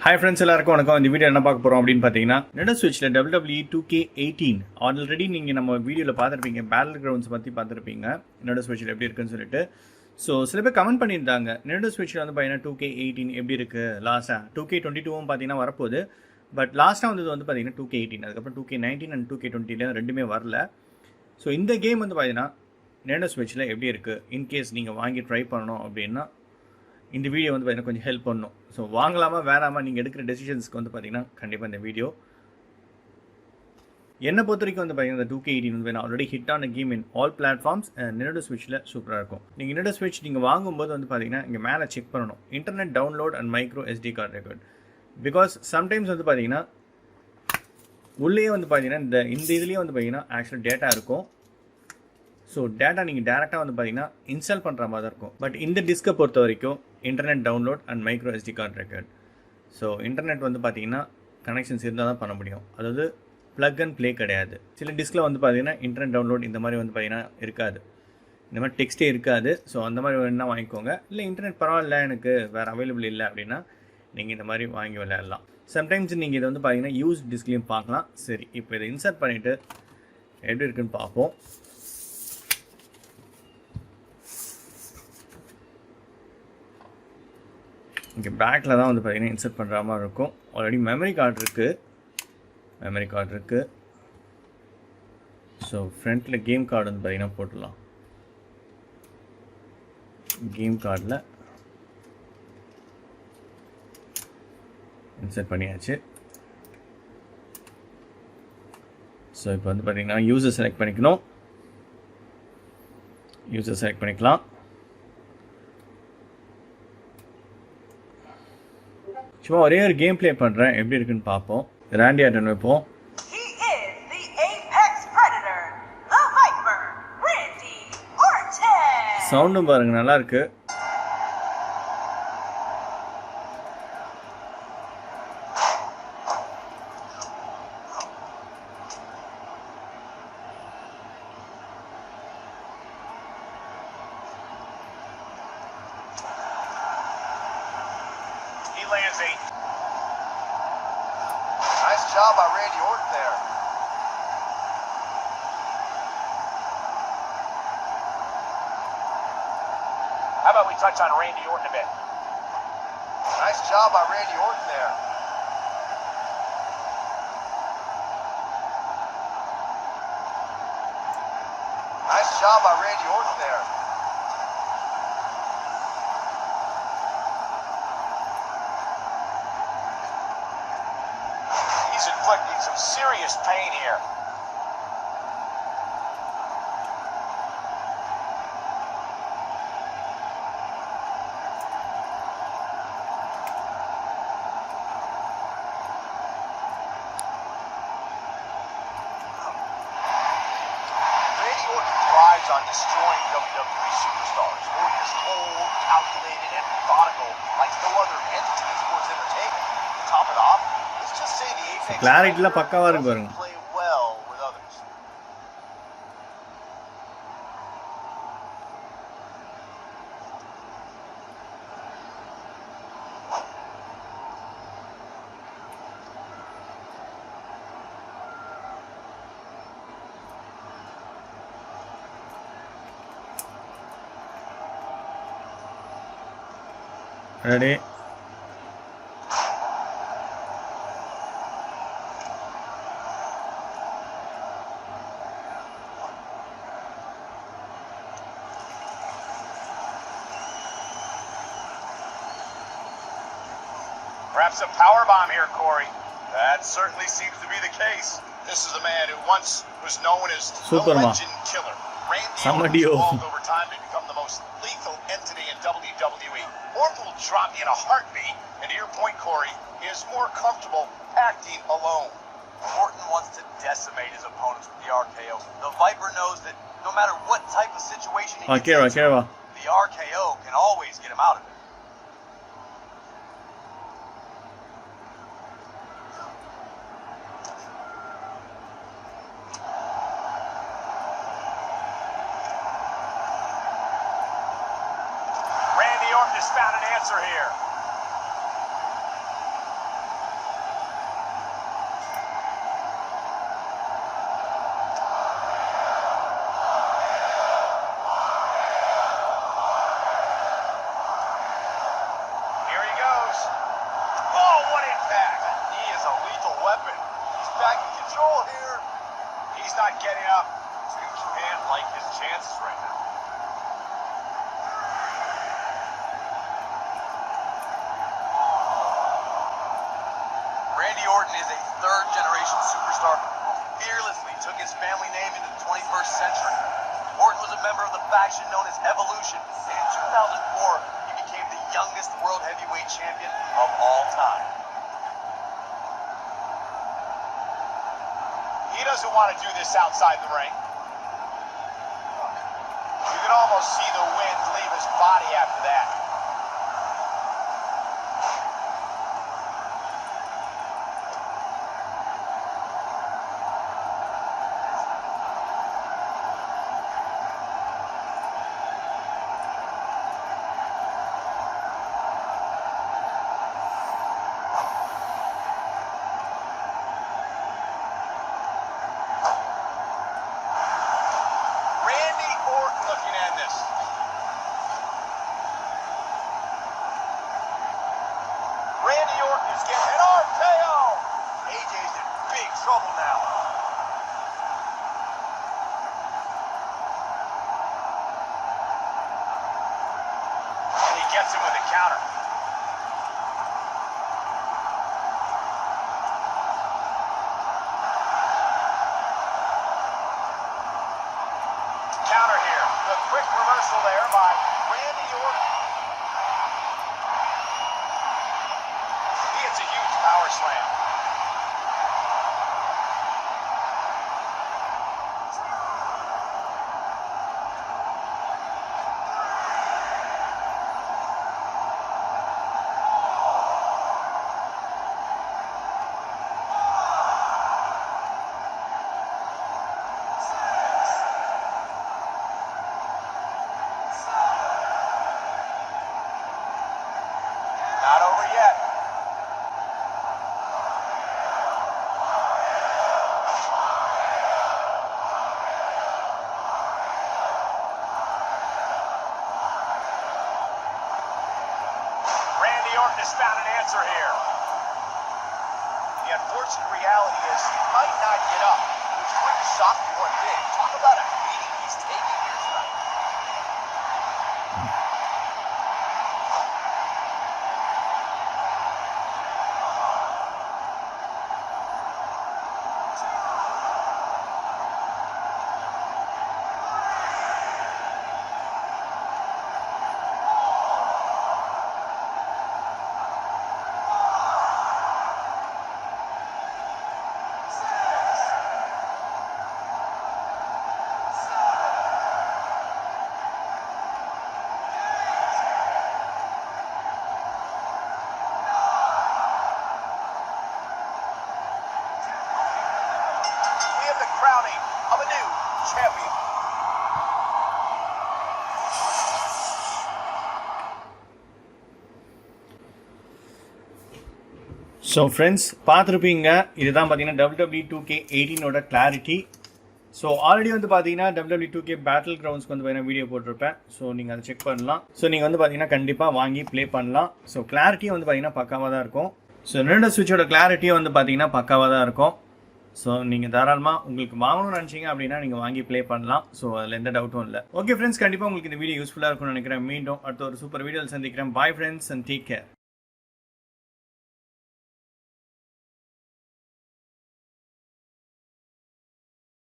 Hi friends, எல்லாருக்கும் வணக்கம். இந்த வீடியோ என்ன பார்க்க போறோம் அப்படின்னு பார்த்தீங்கன்னா Nintendo Switchல WWE 2K18 ஆல்ரெடி நீங்கள் நம்ம வீடியோவில் பார்த்துருப்பீங்க. பேட்டில் கிரவுண்ட்ஸ் பற்றி பார்த்துருப்பீங்க Nintendo Switchல எப்படி இருக்குன்னு சொல்லிட்டு. ஸோ சில பேர் கமெண்ட் பண்ணியிருந்தாங்க Nintendo Switchல வந்து பார்த்தீங்கன்னா 2K18 எப்படி இருக்குது லாஸ்ட்டாக 2K22 பார்த்தீங்கன்னா வரப்போகுது. பட் லாஸ்ட்டாக வந்தது வந்து பார்த்தீங்கன்னா 2K18, அதுக்கப்புறம் 2K19 அண்ட் 2K20 ரெண்டுமே வரல. ஸோ இந்த கேம் வந்து பார்த்தீங்கன்னா Nintendo Switchல எப்படி இருக்குது, இன்கேஸ் நீங்கள் வாங்கி ட்ரை பண்ணணும் அப்படின்னா இந்த வீடியோ வந்து பார்த்தீங்கன்னா கொஞ்சம் ஹெல்ப் பண்ணும். ஸோ வாங்கலாமா வேணாமா நீங்கள் எடுக்கிற டெசிஷன்ஸ்க்கு வந்து பார்த்தீங்கன்னா கண்டிப்பாக இந்த வீடியோ என்னை பொறுத்த வரைக்கும் வந்து பார்த்தீங்கன்னா இந்த 2K18 வந்து ஆல்ரெடி ஹிட் ஆன game in all platforms Nintendo Switchல சூப்பராக இருக்கும். நீங்கள் Nintendo Switch நீங்கள் வாங்கும்போது வந்து பார்த்தீங்கன்னா இங்கே மேலே செக் பண்ணணும் internet download and micro SD card record. Because sometimes வந்து பார்த்தீங்கன்னா உள்ளே வந்து பார்த்தீங்கன்னா இந்த இதுலேயே வந்து பார்த்தீங்கன்னா ஆக்சுவலாக டேட்டா இருக்கும். ஸோ டேட்டா நீங்கள் டேரெக்டாக வந்து பார்த்தீங்கன்னா இன்ஸ்டால் பண்ணுற மாதிரி தான் இருக்கும். பட் இந்த டிஸ்கை பொறுத்த வரைக்கும் internet download and micro SD card record. So internet வந்து பார்த்தீங்கன்னா கனெக்ஷன்ஸ் இருந்தால் தான் பண்ண முடியும். அதாவது ப்ளக் அண்ட் ப்ளே கிடையாது. சில டிஸ்கில் வந்து பார்த்தீங்கன்னா இன்டர்நெட் டவுன்லோட் இந்த மாதிரி வந்து பார்த்தீங்கன்னா இருக்காது, இந்த மாதிரி டெக்ஸ்ட்டே இருக்காது. ஸோ அந்த மாதிரி வேணுன்னா வாங்கிக்கோங்க. இல்லை இன்டர்நெட் பரவாயில்ல எனக்கு வேறு அவைலபிள் இல்லை அப்படின்னா நீங்கள் இந்த மாதிரி வாங்கி விளையாடலாம். சம்டைம்ஸ் நீங்கள் இதை வந்து பார்த்தீங்கன்னா யூஸ் டிஸ்க்லேயும் பார்க்கலாம். சரி, இப்போ இதை இன்சர்ட் பண்ணிவிட்டு எப்படி இருக்குன்னு பார்ப்போம். இங்கே பேக்கில் தான் வந்து பார்த்தீங்கன்னா இன்சர்ட் பண்ணுற மாதிரி இருக்கும். ஆல்ரெடி மெமரி கார்டு இருக்குது. ஸோ ஃப்ரண்ட்டில் கேம் கார்டு வந்து பார்த்தீங்கன்னா போட்டுடலாம். கேம் கார்டில் இன்சர்ட் பண்ணியாச்சு. ஸோ இப்போ வந்து பார்த்தீங்கன்னா யூசர் செலக்ட் பண்ணிக்கலாம். சும்மா ஒரே ஒரு கேம் ப்ளே பண்ணுறேன், எப்படி இருக்குன்னு பார்ப்போம். ராண்டி ஆட்டன் வைப்போம். சவுண்டும் பாருங்க, நல்லா இருக்கு. Nice job by Randy Orton there. How about we touch on Randy Orton a bit? Nice job by Randy Orton there. Nice job by Randy Orton there. He's inflicting some serious pain here. Randy Orton thrives on destroying WWE superstars. Orton is cold, calculated, and methodical like no other entity in sports entertainment. To top it off, let's just say the Apex கிளாரிட்டிலாம் பக்காவாக இருக்கு பாருங்க. play well with others. Ready. Perhaps a power bomb here, Corey. That certainly seems to be the case. This is a man who once was known as the Superman. Legend Killer. Randy Somebody Orton else. evolved over time to become the most lethal entity in WWE. Orton will drop you in a heartbeat, and to your point, Corey, he is more comfortable acting alone. Orton wants to decimate his opponents with the RKO. The Viper knows that no matter what type of situation he gets into, the RKO can always get him out of it. Orton has found an answer here. control here. He's not getting up. You can't like his chances right now. Randy Orton is a third-generation superstar who fearlessly took his family name into the 21st century. Orton was a member of the faction known as Evolution, and in 2004, he became the youngest World Heavyweight Champion of all time. He doesn't want to do this outside the ring. You can almost see the wind leave his body after that. Looking at this. Randy Orton is getting an RKO. AJ's in big trouble now. And he gets him with a counter. Counter here. The quick reversal there by Randy Orton. He hits a huge power slam. Not over yet. Randy Orton has found an answer here. The unfortunate reality is he might not get up, which wouldn't shock me one bit. Talk about a beating he's taking here tonight. The crowning of a new champion. So friends பார்த்துருப்பீங்க, இதுதான் பார்த்தீங்கன்னா WWE 2K18ஓட clarity. So already வந்து பார்த்தீங்கன்னா WWE 2K battle கிரவுண்ட்ஸ்க்கு வந்து பார்த்தீங்கன்னா video போட்டிருப்பேன். So நீங்கள் அதை செக் பண்ணலாம். ஸோ நீங்கள் வந்து பார்த்தீங்கன்னா கண்டிப்பாக வாங்கி ப்ளே பண்ணலாம். ஸோ கிளாரிட்டியும் வந்து பார்த்தீங்கன்னா பக்காவாக தான் இருக்கும். ஸோ Nintendo Switchோட கிளாரிட்டியும் வந்து பார்த்தீங்கன்னா பக்காவாக தான் இருக்கும். ஸோ நீங்கள் தாராளமாக உங்களுக்கு வாங்கணும்னு நினச்சிங்க அப்படின்னா நீங்கள் வாங்கி ப்ளே பண்ணலாம். ஸோ அதில் எந்த டவுட்டும் இல்லை. ஓகே ஃப்ரெண்ட்ஸ், கண்டிப்பாக உங்களுக்கு இந்த வீடியோ யூஸ்ஃபுல்லாக இருக்கும்னு நினைக்கிறேன். மீண்டும் அடுத்த ஒரு சூப்பர் வீடியோவில் சந்திக்கிறேன். Bye friends and take care.